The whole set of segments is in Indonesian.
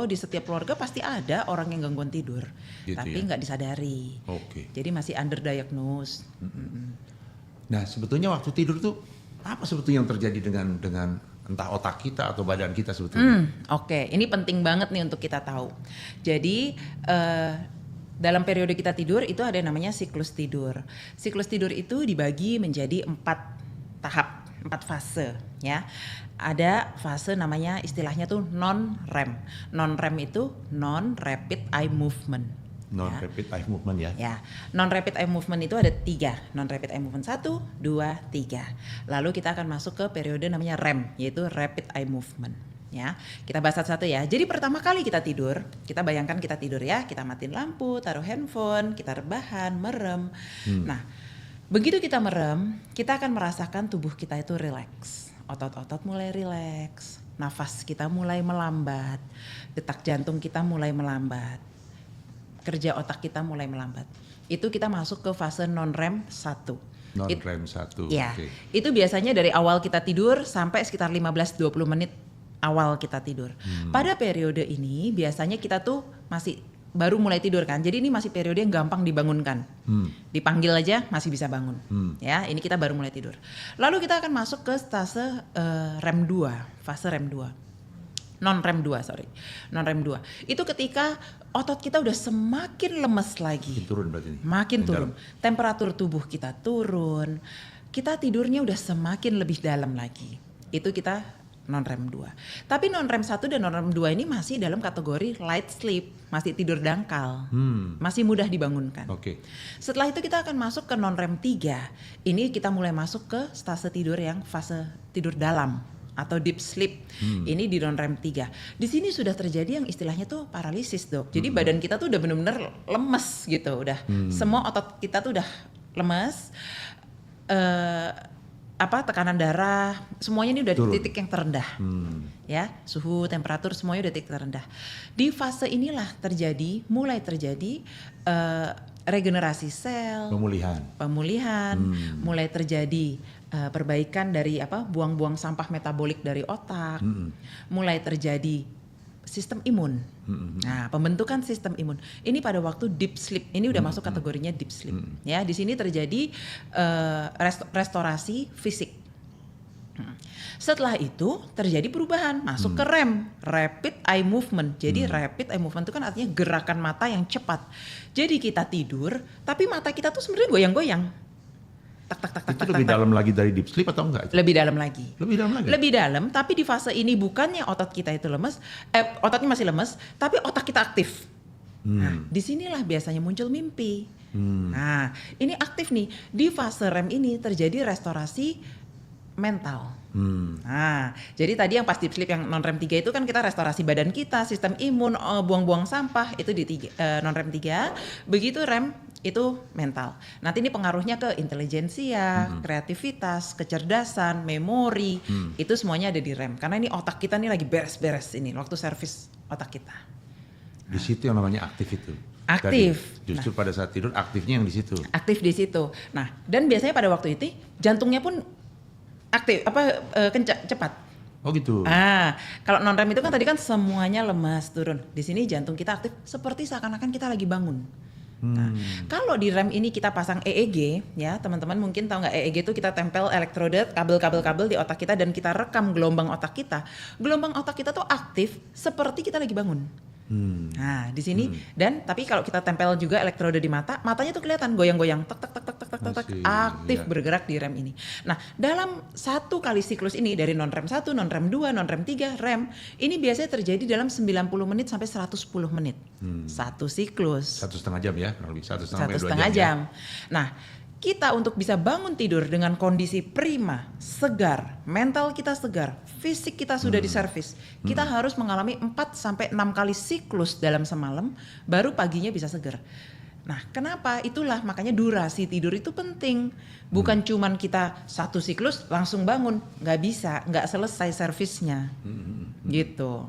di setiap keluarga pasti ada orang yang gangguan tidur, Gitu tapi ya? nggak disadari. Oke. Jadi masih underdiagnosed. Nah sebetulnya waktu tidur tuh apa sebetulnya yang terjadi dengan entah otak kita atau badan kita sebetulnya? Oke, ini penting banget nih untuk kita tahu. Jadi dalam periode kita tidur itu ada yang namanya siklus tidur. Siklus tidur itu dibagi menjadi 4 tahap, 4 fase ya. Ada fase namanya istilahnya tuh non-REM. Non-REM itu non-rapid eye movement. Non-rapid eye movement ya? Ya, non-rapid eye movement itu ada 3. Non-rapid eye movement 1, 2, 3. Lalu kita akan masuk ke periode namanya REM, yaitu rapid eye movement. Ya, kita bahas satu-satu ya. Jadi pertama kali kita tidur, kita bayangkan kita tidur ya, kita matiin lampu, taruh handphone, kita rebahan, merem. Nah, begitu kita merem, kita akan merasakan tubuh kita itu rileks. Otot-otot mulai rileks, nafas kita mulai melambat, detak jantung kita mulai melambat, kerja otak kita mulai melambat. Itu kita masuk ke fase non-REM 1. Non-REM 1. Ya, Oke. itu biasanya dari awal kita tidur sampai sekitar 15-20 menit awal kita tidur. Pada periode ini biasanya kita tuh masih baru mulai tidur kan. Jadi ini masih periode yang gampang dibangunkan. Dipanggil aja masih bisa bangun. Ya, ini kita baru mulai tidur. Lalu kita akan masuk ke fase REM 2, fase REM 2. Non-REM 2, sorry. Non-REM 2. Itu ketika otot kita udah semakin lemes lagi. Makin turun berarti ini. Makin Yang turun. dalam. Temperatur tubuh kita turun. Kita tidurnya udah semakin lebih dalam lagi. Itu kita non-REM 2. Tapi non-REM 1 dan non-REM 2 ini masih dalam kategori light sleep, masih tidur dangkal. Masih mudah dibangunkan. Oke. Setelah itu kita akan masuk ke non-REM 3. Ini kita mulai masuk ke stase tidur yang fase tidur dalam atau deep sleep. Ini di non-REM 3. Di sini sudah terjadi yang istilahnya tuh paralisis, Dok. Jadi badan kita tuh udah benar-benar lemes gitu, udah semua otot kita tuh udah lemes. Tekanan darah, semuanya ini udah Turun. di titik yang terendah. Ya, suhu, temperatur semuanya udah titik terendah. Di fase inilah mulai terjadi regenerasi sel, pemulihan, mulai terjadi perbaikan dari buang-buang sampah metabolik dari otak, mulai terjadi sistem imun. Nah, pembentukan sistem imun ini pada waktu deep sleep. Ini udah masuk kategorinya deep sleep. Ya, di sini terjadi restorasi fisik. Setelah itu terjadi perubahan, masuk ke REM, rapid eye movement. Jadi rapid eye movement itu kan artinya gerakan mata yang cepat. Jadi kita tidur, tapi mata kita tuh sebenarnya goyang-goyang. Itu lebih dalam lagi dari deep sleep atau enggak? Lebih dalam lagi. Lebih dalam lagi? Lebih dalam, tapi di fase ini bukannya otot kita itu lemes, ototnya masih lemes, tapi otak kita aktif. Nah, disinilah biasanya muncul mimpi. Nah, ini aktif nih. Di fase REM ini terjadi restorasi mental. Nah, jadi tadi yang pas deep sleep yang non-REM 3 itu kan kita restorasi badan kita, sistem imun, buang-buang sampah, itu di non-REM 3. Begitu REM itu mental. Nanti ini pengaruhnya ke intelijensia, kreativitas, kecerdasan, memori, itu semuanya ada di REM. Karena ini otak kita nih lagi beres-beres ini, waktu servis otak kita. Di situ yang namanya aktif itu. Aktif. Tadi, justru pada saat tidur aktifnya yang di situ. Aktif di situ. Nah, dan biasanya pada waktu itu jantungnya pun aktif, cepat. Oh gitu. Kalau non-REM itu kan tadi kan semuanya lemas turun. Di sini jantung kita aktif seperti seakan-akan kita lagi bangun. Nah, kalau di REM ini kita pasang EEG, ya teman-teman mungkin tahu nggak EEG itu kita tempel elektroda, kabel-kabel di otak kita dan kita rekam gelombang otak kita. Gelombang otak kita tuh aktif seperti kita lagi bangun. Nah di sini dan tapi kalau kita tempel juga elektroda di mata, matanya tuh kelihatan goyang-goyang, tek aktif bergerak di REM ini. Nah dalam satu kali siklus ini dari non-REM 1, non-REM 2, non-REM 3, REM ini biasanya terjadi dalam 90 menit sampai 110 menit. Satu siklus. 1,5 jam ya, kurang lebih 1,5 jam. Nah kita untuk bisa bangun tidur dengan kondisi prima, segar, mental kita segar, fisik kita sudah diservis. Kita harus mengalami 4-6 kali siklus dalam semalam, baru paginya bisa segar. Nah kenapa? Itulah makanya durasi tidur itu penting. Bukan cuman kita satu siklus langsung bangun, nggak bisa, nggak selesai servisnya. Gitu.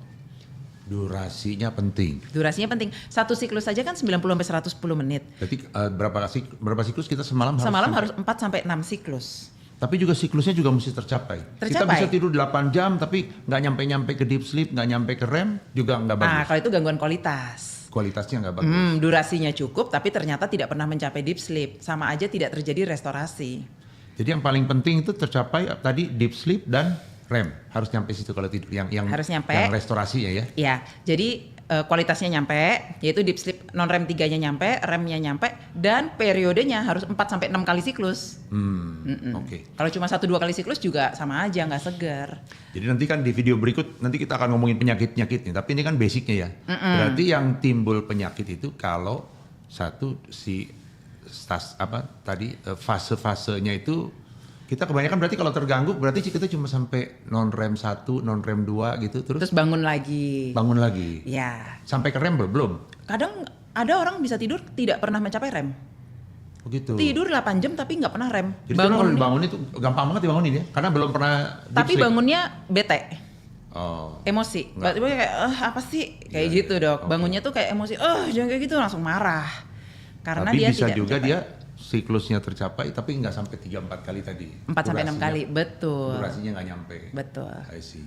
Durasinya penting. Durasinya penting. Satu siklus saja kan 90-110 menit. Berarti berapa siklus kita semalam harus 4-6 siklus. Tapi juga siklusnya juga mesti tercapai. Kita bisa tidur 8 jam tapi nggak nyampe ke deep sleep, nggak nyampe ke REM juga nggak bagus. Nah, kalau itu gangguan kualitas. Kualitasnya nggak bagus. Durasinya cukup tapi ternyata tidak pernah mencapai deep sleep. Sama aja tidak terjadi restorasi. Jadi yang paling penting itu tercapai tadi deep sleep dan REM. Harus nyampe situ kalau tidur. Yang harus nyampe. Yang restorasinya ya. Ya, jadi kualitasnya nyampe, yaitu deep sleep non REM 3-nya nyampe, REM-nya nyampe, dan periodenya harus 4-6 kali siklus. Oke. Kalau cuma 1-2 kali siklus juga sama aja, nggak segar. Jadi nanti kan di video berikut nanti kita akan ngomongin penyakit-penyakitnya, tapi ini kan basicnya ya. Berarti yang timbul penyakit itu kalau satu fase-fasenya itu kita kebanyakan berarti kalau terganggu berarti kita cuma sampai non REM 1, non REM 2 gitu terus bangun lagi. Bangun lagi. Ya. Sampai ke REM belum? Kadang ada orang bisa tidur tidak pernah mencapai REM. Begitu. Tidur 8 jam tapi nggak pernah REM. Jadi kalau dibangun itu gampang banget dibangunin ya, karena belum pernah deep tapi sleep. Bangunnya bete. Oh. Emosi. Tiba-tiba kayak apa sih? Kayak gitu, Dok. Bangunnya tuh kayak emosi. Jangan kayak gitu, langsung marah. Karena tapi dia bisa tidak juga mencapai. dia siklusnya tercapai tapi nggak sampai 3-4 kali tadi. 4-6 kali, betul. Durasinya nggak nyampe. Betul. I see.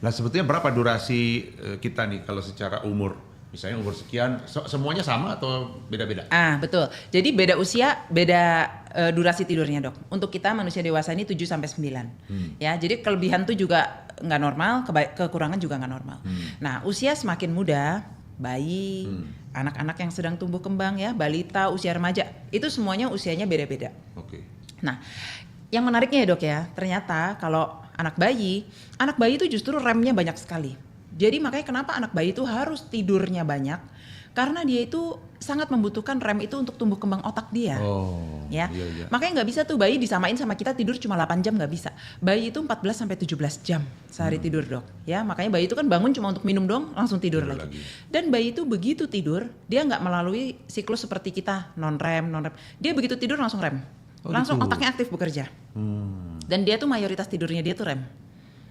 Nah sebetulnya berapa durasi kita nih kalau secara umur? Misalnya umur sekian, semuanya sama atau beda-beda? Betul. Jadi beda usia, beda durasi tidurnya, Dok. Untuk kita manusia dewasa ini 7-9. Ya, jadi kelebihan tuh juga nggak normal, kekurangan juga nggak normal. Nah, usia semakin muda, bayi, anak-anak yang sedang tumbuh kembang ya, balita, usia remaja, itu semuanya usianya beda-beda. Oke. Nah, yang menariknya ya, Dok ya, ternyata kalau anak bayi itu justru REM-nya banyak sekali. Jadi makanya kenapa anak bayi itu harus tidurnya banyak, karena dia itu sangat membutuhkan REM itu untuk tumbuh kembang otak dia. Iya. Makanya nggak bisa tuh bayi disamain sama kita tidur cuma 8 jam, nggak bisa. Bayi itu 14-17 jam sehari tidur, Dok. Ya, makanya bayi itu kan bangun cuma untuk minum doang langsung tidur lagi. Dan bayi itu begitu tidur, dia nggak melalui siklus seperti kita non REM. Dia begitu tidur langsung REM. Langsung gitu. Otaknya aktif bekerja. Dan dia tuh mayoritas tidurnya dia tuh REM.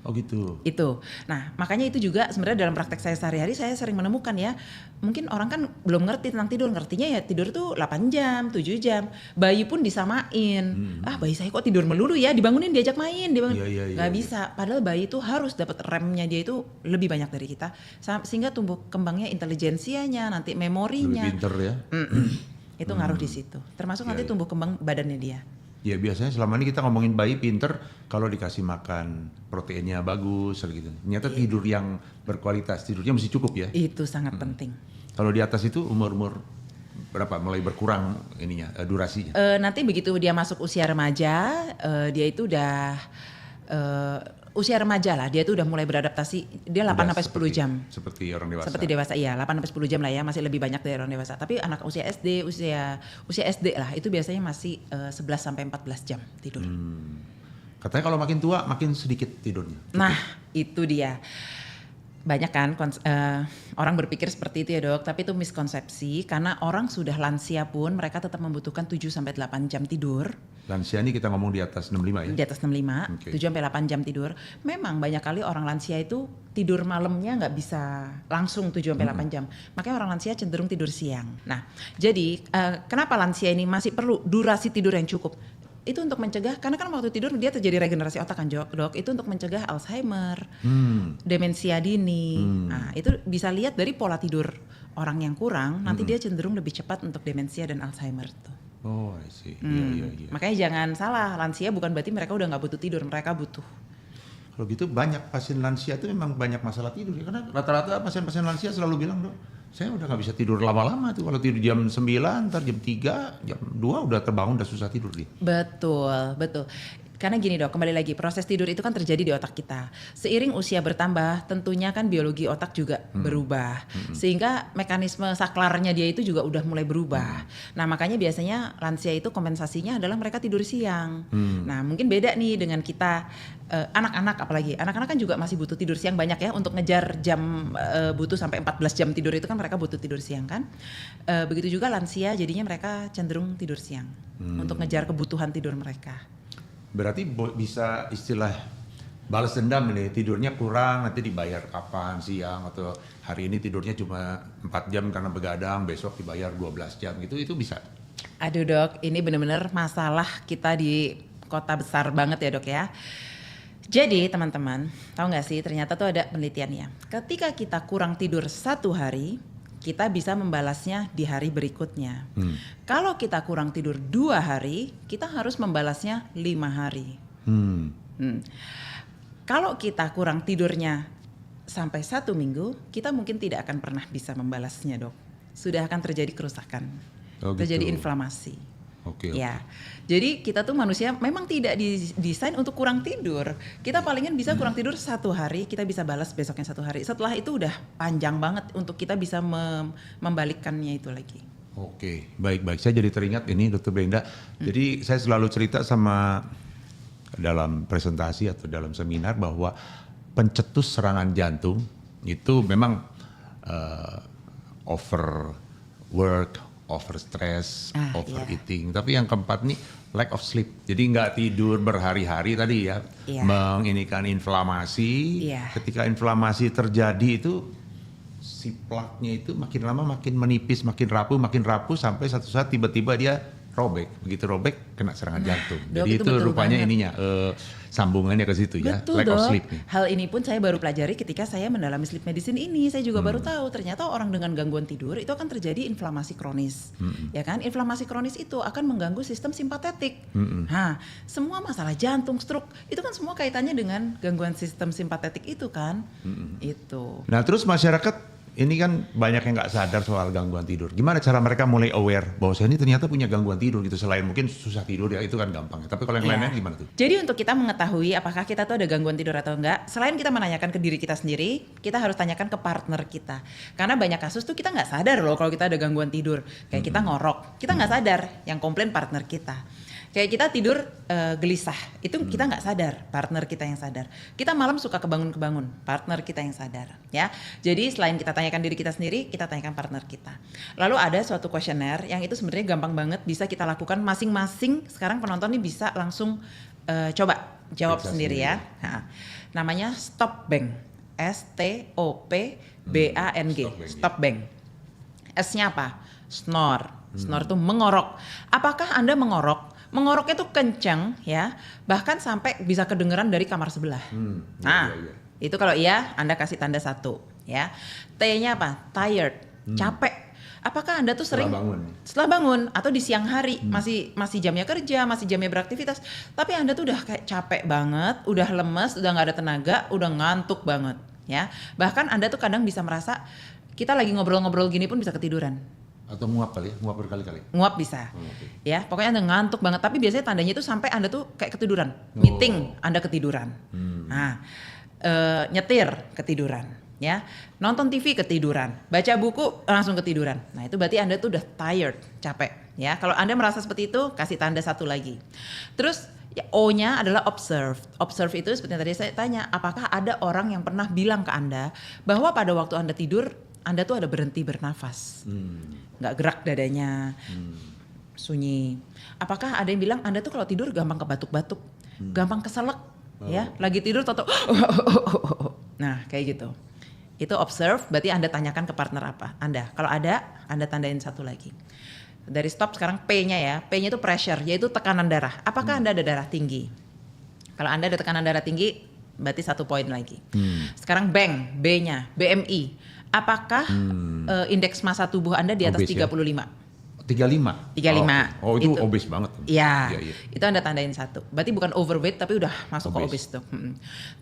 Oh gitu. Itu. Nah, makanya itu juga sebenarnya dalam praktek saya sehari-hari saya sering menemukan ya, mungkin orang kan belum ngerti tentang tidur, ngertinya ya tidur tuh 8 jam, 7 jam. Bayi pun disamain. Bayi saya kok tidur melulu ya, dibangunin diajak main, Gak bisa. Padahal bayi itu harus dapat REM-nya dia itu lebih banyak dari kita sehingga tumbuh kembangnya intelijensianya, nanti memorinya. Lebih pinter ya. Itu ngaruh di situ. Termasuk nanti tumbuh kembang badannya dia. Ya biasanya selama ini kita ngomongin bayi pinter kalau dikasih makan proteinnya bagus gitu. Ternyata tidur yang berkualitas, tidurnya mesti cukup ya. Itu sangat penting. Kalau di atas itu umur berapa mulai berkurang ininya durasinya? Nanti begitu dia masuk usia remaja, dia itu udah usia remaja lah, dia itu udah mulai beradaptasi, dia 8-10 jam. Seperti orang dewasa. Seperti dewasa, iya 8-10 jam lah ya, masih lebih banyak dari orang dewasa. Tapi anak usia SD, usia SD lah, itu biasanya masih 11-14 jam tidur. Katanya kalau makin tua makin sedikit tidurnya. Nah, itu dia. Banyak kan orang berpikir seperti itu ya, Dok, tapi itu miskonsepsi karena orang sudah lansia pun mereka tetap membutuhkan 7-8 jam tidur. Lansia ini kita ngomong di atas 65 ya? Di atas 65, 7-8 jam tidur. Memang banyak kali orang lansia itu tidur malamnya nggak bisa langsung 7-8 jam. Makanya orang lansia cenderung tidur siang. Nah, jadi kenapa lansia ini masih perlu durasi tidur yang cukup? Itu untuk mencegah, karena kan waktu tidur dia terjadi regenerasi otak kan, Dok. Itu untuk mencegah Alzheimer, demensia dini. Nah, itu bisa lihat dari pola tidur orang yang kurang, nanti dia cenderung lebih cepat untuk demensia dan Alzheimer tuh. Oh, I see. Iya. Makanya jangan salah, lansia bukan berarti mereka udah nggak butuh tidur, mereka butuh. Kalau gitu banyak pasien lansia itu memang banyak masalah tidur ya, karena rata-rata pasien-pasien lansia selalu bilang, Dok, saya udah nggak bisa tidur lama-lama tuh, kalau tidur jam 9, ntar jam 3, jam 2 udah terbangun udah susah tidur dia. Betul. Karena gini, Dok, kembali lagi proses tidur itu kan terjadi di otak kita. Seiring usia bertambah, tentunya kan biologi otak juga berubah. Sehingga mekanisme saklarnya dia itu juga udah mulai berubah. Nah, makanya biasanya lansia itu kompensasinya adalah mereka tidur siang. Nah, mungkin beda nih dengan kita anak-anak, apalagi anak-anak kan juga masih butuh tidur siang banyak ya, untuk ngejar jam butuh sampai 14 jam tidur itu kan mereka butuh tidur siang kan. Begitu juga lansia, jadinya mereka cenderung tidur siang untuk ngejar kebutuhan tidur mereka. Berarti bisa istilah balas dendam nih, tidurnya kurang nanti dibayar kapan, siang atau hari ini tidurnya cuma 4 jam karena begadang, besok dibayar 12 jam gitu, itu bisa? Aduh, Dok, ini benar-benar masalah kita di kota besar banget ya dok ya. Jadi teman-teman, tahu nggak sih ternyata tuh ada penelitiannya. Ketika kita kurang tidur 1 hari, kita bisa membalasnya di hari berikutnya. Kalau kita kurang tidur 2 hari, kita harus membalasnya 5 hari. Kalau kita kurang tidurnya sampai 1 minggu, kita mungkin tidak akan pernah bisa membalasnya dok. Sudah akan terjadi kerusakan, terjadi inflamasi. Oke. Ya, jadi kita tuh manusia memang tidak didesain untuk kurang tidur. Kita palingan bisa kurang tidur 1 hari, kita bisa balas besoknya 1 hari. Setelah itu udah panjang banget untuk kita bisa membalikkannya itu lagi. Oke, baik-baik. Saya jadi teringat ini Dr. Brenda. Jadi saya selalu cerita sama dalam presentasi atau dalam seminar bahwa pencetus serangan jantung itu memang overwork, over stress, overeating. Tapi yang keempat nih lack of sleep. Jadi nggak tidur berhari-hari tadi ya, menginikan inflamasi. Ketika inflamasi terjadi itu si plaknya itu makin lama makin menipis, makin rapuh sampai satu saat tiba-tiba dia robek. Begitu robek kena serangan jantung. Dok, jadi itu rupanya banget. Ininya sambungannya ke situ ya, betul, lack of sleep nih. Hal ini pun saya baru pelajari ketika saya mendalami sleep medicine ini. Saya juga baru tahu ternyata orang dengan gangguan tidur itu akan terjadi inflamasi kronis. Ya kan? Inflamasi kronis itu akan mengganggu sistem simpatetik. Nah, semua masalah jantung, stroke itu kan semua kaitannya dengan gangguan sistem simpatetik itu kan. Itu. Nah, terus masyarakat ini kan banyak yang nggak sadar soal gangguan tidur. Gimana cara mereka mulai aware bahwa saya ini ternyata punya gangguan tidur gitu. Selain mungkin susah tidur ya itu kan gampang. Tapi kalau yang lainnya gimana tuh? Jadi untuk kita mengetahui apakah kita tuh ada gangguan tidur atau enggak, selain kita menanyakan ke diri kita sendiri, kita harus tanyakan ke partner kita. Karena banyak kasus tuh kita nggak sadar loh kalau kita ada gangguan tidur. Kayak kita ngorok, kita nggak sadar, yang komplain partner kita. Kayak kita tidur gelisah, itu kita nggak sadar, partner kita yang sadar. Kita malam suka kebangun-kebangun, partner kita yang sadar, ya. Jadi selain kita tanyakan diri kita sendiri, kita tanyakan partner kita. Lalu ada suatu kuesioner yang itu sebenarnya gampang banget bisa kita lakukan masing-masing. Sekarang penonton nih bisa langsung coba jawab sendiri ya. Nah, namanya Stop Bang, STOPBANG, Stop Bang. S-nya apa? Snore. Snore itu mengorok. Apakah Anda mengorok? Mengoroknya tuh kenceng ya, bahkan sampai bisa kedengeran dari kamar sebelah. Itu kalau iya Anda kasih tanda 1 ya. T-nya apa? Tired, capek. Apakah Anda tuh sering setelah bangun atau di siang hari masih jamnya kerja, masih jamnya beraktivitas, tapi Anda tuh udah kayak capek banget, udah lemes, udah nggak ada tenaga, udah ngantuk banget ya. Bahkan Anda tuh kadang bisa merasa kita lagi ngobrol-ngobrol gini pun bisa ketiduran. Atau nguap kali ya, nguap berkali-kali. Nguap bisa, ya pokoknya Anda ngantuk banget. Tapi biasanya tandanya itu sampai Anda tuh kayak ketiduran, meeting Anda ketiduran, nyetir ketiduran, ya nonton TV ketiduran, baca buku langsung ketiduran. Nah itu berarti Anda tuh udah tired, capek, ya. Kalau Anda merasa seperti itu, kasih tanda 1 lagi. Terus ya, O-nya adalah observe. Observe itu seperti yang tadi saya tanya, apakah ada orang yang pernah bilang ke Anda bahwa pada waktu Anda tidur Anda tuh ada berhenti bernafas, nggak gerak dadanya, sunyi. Apakah ada yang bilang Anda tuh kalau tidur gampang kebatuk-batuk, gampang keselak, ya? Lagi tidur toto, nah kayak gitu. Itu observe, berarti Anda tanyakan ke partner apa Anda. Kalau ada, Anda tandain 1 lagi. Dari stop sekarang P-nya ya, P-nya itu pressure, yaitu tekanan darah. Apakah Anda ada darah tinggi? Kalau Anda ada tekanan darah tinggi, berarti 1 poin lagi. Sekarang bang, B-nya, BMI. Apakah indeks massa tubuh Anda di atas obes, 35? Ya? 35? 35. Oh itu obes banget. Iya, itu Anda tandain 1. Berarti bukan overweight tapi udah masuk ke obes tuh.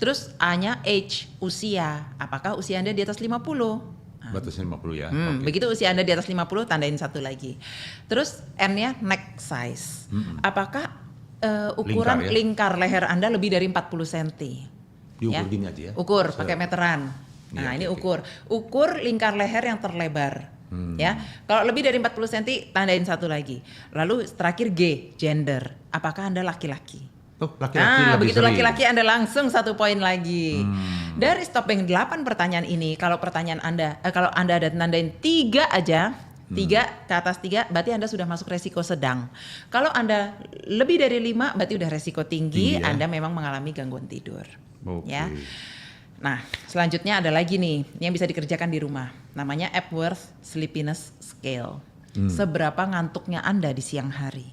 Terus A-nya age, usia. Apakah usia Anda di atas 50? Batasnya 50 ya. Begitu usia Anda di atas 50, tandain 1 lagi. Terus N-nya neck size. Apakah ukuran lingkar leher Anda lebih dari 40 cm? Diukur gini aja ya? Ukur, pakai meteran. Nah ini ukur lingkar leher yang terlebar. Ya, kalau lebih dari 40 cm tandain 1 lagi. Lalu terakhir G, gender. Apakah Anda laki-laki? Laki-laki lebih begitu sering. Laki-laki Anda langsung 1 poin lagi. Dari stop yang 8 pertanyaan ini, kalau pertanyaan Anda, kalau Anda ada nandain 3 aja, 3 ke atas 3, berarti Anda sudah masuk resiko sedang. Kalau Anda lebih dari 5, berarti udah resiko tinggi ya? Anda memang mengalami gangguan tidur. Ya. Nah, selanjutnya ada lagi nih yang bisa dikerjakan di rumah. Namanya Epworth Sleepiness Scale. Seberapa ngantuknya Anda di siang hari?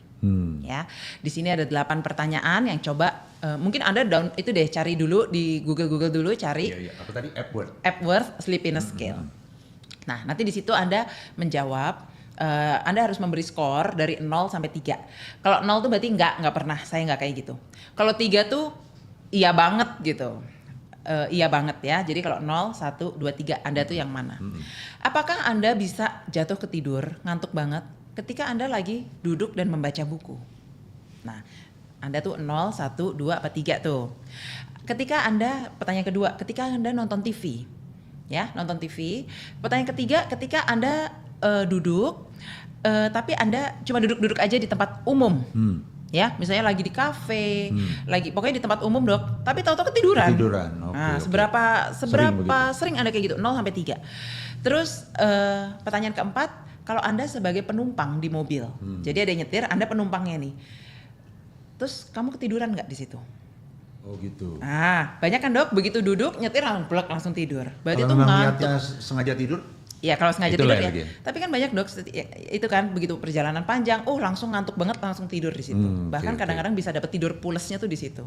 Ya, di sini ada 8 pertanyaan yang coba mungkin Anda itu deh cari dulu di Google dulu cari Iya, iya. Apa tadi? Epworth. Epworth Sleepiness Scale. Nah, nanti di situ Anda menjawab, Anda harus memberi skor dari 0 sampai 3. Kalau 0 tuh berarti nggak pernah, saya nggak kayak gitu. Kalau 3 tuh iya banget gitu. Iya banget ya. Jadi kalau 0, 1, 2, 3 Anda tuh yang mana? Apakah Anda bisa jatuh ke tidur, ngantuk banget ketika Anda lagi duduk dan membaca buku? Nah, Anda tuh 0, 1, 2, apa 3 tuh. Ketika Anda, pertanyaan kedua, ketika Anda nonton TV, ya nonton TV. Pertanyaan ketiga, ketika Anda duduk, tapi Anda cuma duduk-duduk aja di tempat umum. Ya, misalnya lagi di kafe, lagi pokoknya di tempat umum dok, tapi tahu-tahu ketiduran. Nah, seberapa sering Anda kayak gitu? 0 sampai 3. Terus pertanyaan keempat, kalau Anda sebagai penumpang di mobil, jadi ada yang nyetir, Anda penumpangnya nih. Terus kamu ketiduran nggak di situ? Oh gitu. Ah, banyak kan dok, begitu duduk nyetir langsung tidur. Berarti kalau itu memang ngantuk. niatnya sengaja tidur? Ya kalau sengaja Itulah tidur ya. dia. Tapi kan banyak dok, itu kan begitu perjalanan panjang, langsung ngantuk banget langsung tidur di situ. Bahkan kadang-kadang bisa dapat tidur pulasnya tuh di situ.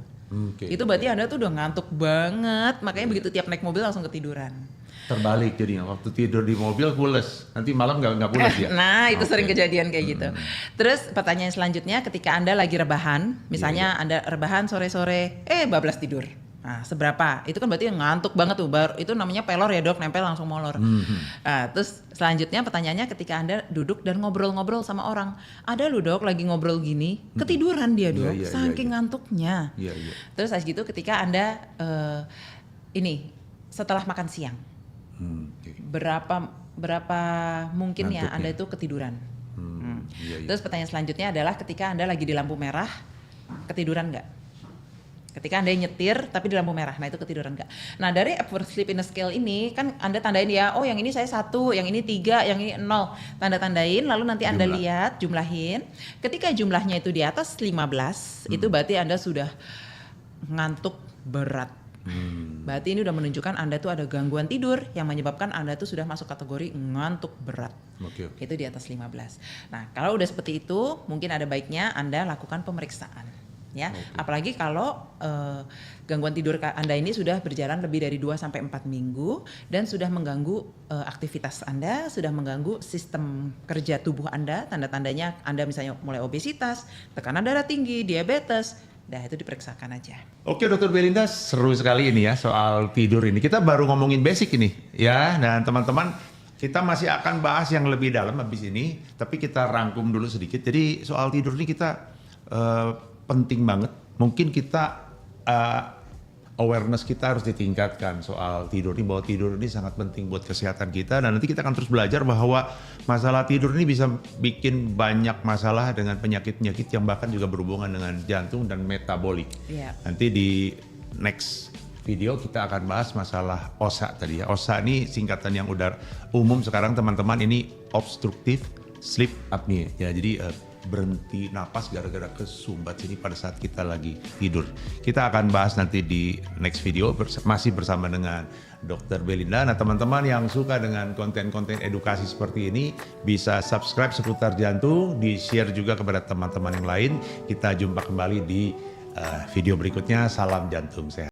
Itu berarti Anda tuh udah ngantuk banget, makanya begitu tiap naik mobil langsung ketiduran. Terbalik jadinya, waktu tidur di mobil pules, nanti malam nggak pules ya? Nah itu sering kejadian kayak gitu. Terus pertanyaan selanjutnya, ketika Anda lagi rebahan, misalnya Anda rebahan sore-sore, bablas tidur. Nah seberapa? Itu kan berarti ngantuk banget tuh, itu namanya pelor ya dok, nempel langsung molor. Nah, terus selanjutnya pertanyaannya, ketika Anda duduk dan ngobrol-ngobrol sama orang, ada lu dok lagi ngobrol gini, ketiduran dia dok, saking ngantuknya. Terus habis gitu ketika Anda setelah makan siang, berapa mungkin ngantuknya ya Anda itu ketiduran. Terus pertanyaan selanjutnya adalah, ketika Anda lagi di lampu merah, ketiduran nggak? Ketika Anda nyetir tapi di lampu merah, nah itu ketiduran nggak? Nah dari Epworth Sleepiness Scale ini kan Anda tandain ya, oh yang ini saya 1, yang ini 3, yang ini 0. Tanda-tandain, lalu nanti Anda lihat, jumlahin. Ketika jumlahnya itu di atas 15, itu berarti Anda sudah ngantuk berat. Berarti ini udah menunjukkan Anda tuh ada gangguan tidur yang menyebabkan Anda tuh sudah masuk kategori ngantuk berat. Itu di atas 15. Nah kalau udah seperti itu, mungkin ada baiknya Anda lakukan pemeriksaan. Ya, apalagi kalau gangguan tidur Anda ini sudah berjalan lebih dari 2-4 minggu dan sudah mengganggu aktivitas Anda, sudah mengganggu sistem kerja tubuh Anda, tanda-tandanya Anda misalnya mulai obesitas, tekanan darah tinggi, diabetes, dah itu diperiksakan aja. Oke Dokter Belinda, seru sekali ini ya soal tidur ini. Kita baru ngomongin basic ini ya, dan teman-teman kita masih akan bahas yang lebih dalam habis ini, tapi kita rangkum dulu sedikit. Jadi soal tidur ini kita penting banget. Mungkin kita awareness kita harus ditingkatkan soal tidur ini, bahwa tidur ini sangat penting buat kesehatan kita, dan nanti kita akan terus belajar bahwa masalah tidur ini bisa bikin banyak masalah dengan penyakit-penyakit yang bahkan juga berhubungan dengan jantung dan metabolik. Nanti di next video kita akan bahas masalah OSA tadi ya. OSA ini singkatan yang udah umum sekarang teman-teman, ini obstructive sleep apnea ya. Jadi berhenti napas gara-gara kesumbat ini pada saat kita lagi tidur. Kita akan bahas nanti di next video masih bersama dengan Dr. Belinda. Nah teman-teman yang suka dengan konten-konten edukasi seperti ini bisa subscribe seputar jantung, di share juga kepada teman-teman yang lain. Kita jumpa kembali di video berikutnya. Salam jantung sehat.